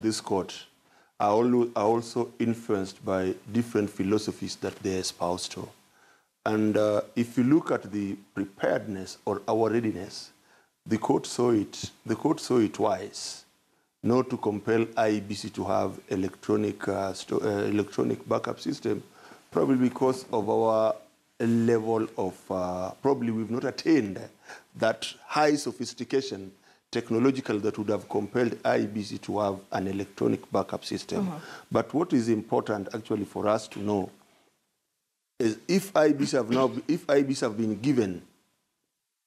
this court are also influenced by different philosophies that they espouse to. And if you look at the preparedness or our readiness, the court saw it wise not to compel IEBC to have electronic backup system, probably because of our level of, probably we've not attained that high sophistication technological that would have compelled IEBC to have an electronic backup system. But what is important actually for us to know is if IEBC have been given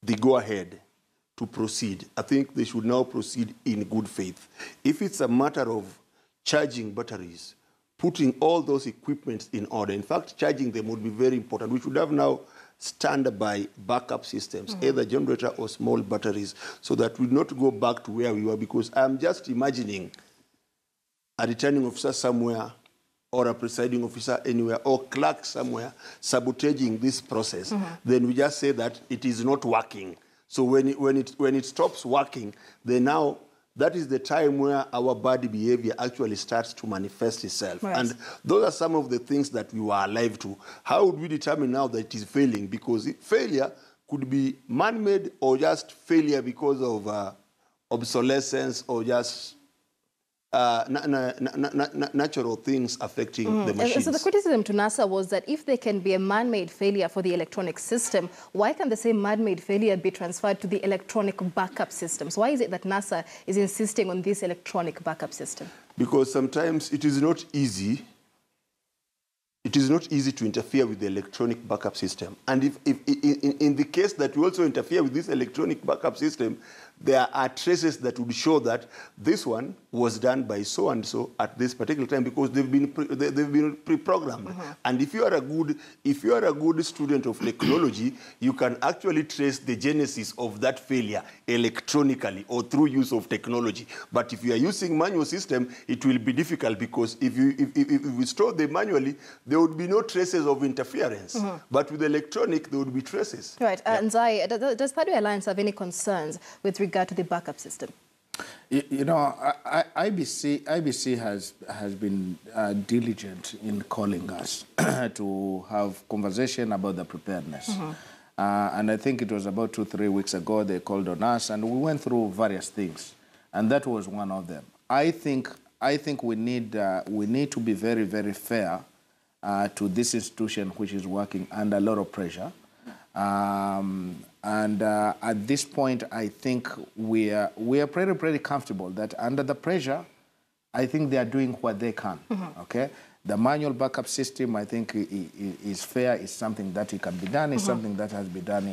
the go-ahead to proceed, I think they should now proceed in good faith. If it's a matter of charging batteries, putting all those equipments in order, in fact, charging them would be very important. We should have now standby backup systems, either generator or small batteries, so that we not go back to where we were, because I'm just imagining a returning officer somewhere or a presiding officer anywhere or clerk somewhere sabotaging this process. Then we just say that it is not working. So when it stops working, then now that is the time where our bad behavior actually starts to manifest itself. Right. And those are some of the things that we were alive to. How would we determine now that it is failing? Because failure could be man-made or just failure because of obsolescence or just natural things affecting the machines. So the criticism to NASA was that if there can be a man-made failure for the electronic system, why can the same man-made failure be transferred to the electronic backup systems? Why is it that NASA is insisting on this electronic backup system? Because sometimes it is not easy. It is not easy to interfere with the electronic backup system. And if in the case that we also interfere with this electronic backup system, there are traces that would show that this one was done by so-and-so at this particular time, because they've been pre-programmed. And if you are a good student of technology, you can actually trace the genesis of that failure electronically or through use of technology. But if you are using manual system, it will be difficult, because if we store them manually, there would be no traces of interference. But with electronic, there would be traces. Right. Nzai, does Third Way Alliance have any concerns with regard to the backup system? You know, IBC has been diligent in calling us to have conversation about the preparedness. And I think it was about 2-3 weeks ago they called on us, and we went through various things, and that was one of them. I think we need to be very, very fair to this institution, which is working under a lot of pressure. And at this point, I think we are pretty comfortable that under the pressure, I think they are doing what they can. Okay, the manual backup system, I think, is fair. It's something that it can be done. It's something that has been done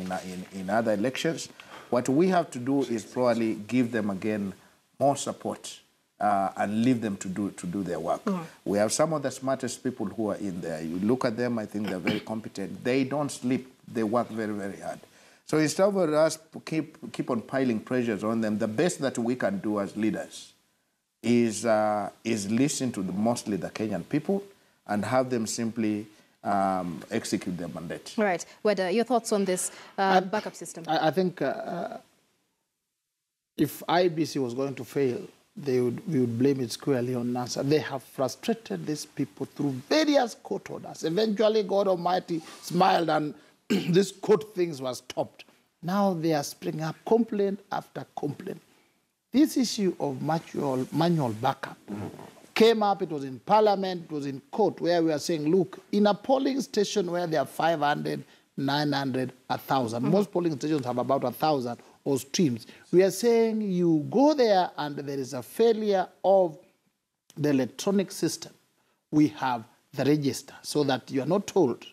in other elections. What we have to do is probably give them again more support and leave them to do their work. We have some of the smartest people who are in there. You look at them, I think they're very competent. They don't sleep. They work very, very hard. So instead of us keep on piling pressures on them, the best that we can do as leaders is listen to mostly the Kenyan people and have them simply execute their mandate. Right. Weda, your thoughts on this backup system? I think if IBC was going to fail, we would blame it squarely on NASA. They have frustrated these people through various court orders. Eventually, God Almighty smiled and this court things was stopped. Now they are springing up complaint after complaint. This issue of manual backup came up. It was in Parliament, it was in court, where we are saying, look, in a polling station where there are 500, 900, 1,000, most polling stations have about 1,000 or streams. We are saying you go there and there is a failure of the electronic system. We have the register so that you are not told.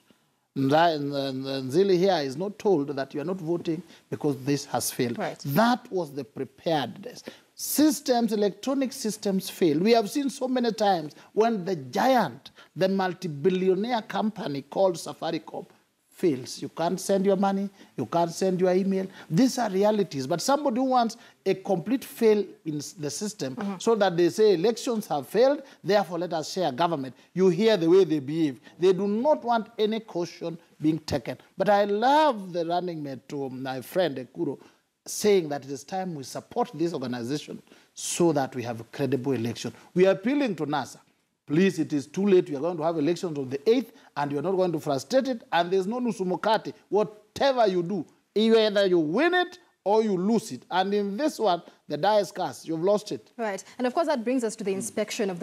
Nzili here is not told that you are not voting because this has failed. Right. That was the preparedness. Systems, electronic systems fail. We have seen so many times when the giant, the multi-billionaire company called Safaricom fails. You can't send your money, you can't send your email. These are realities. But somebody who wants a complete fail in the system so that they say elections have failed, therefore let us share government. You hear the way they behave. They do not want any caution being taken. But I love the running mate to my friend Ekuro saying that it is time we support this organization so that we have a credible election. We are appealing to NASA. Please, it is too late. We are going to have elections on the 8th, and you are not going to frustrate it, and there's no nusumukati. Whatever you do, either you win it or you lose it. And in this one, the die is cast. You've lost it. Right. And of course, that brings us to the inspection of the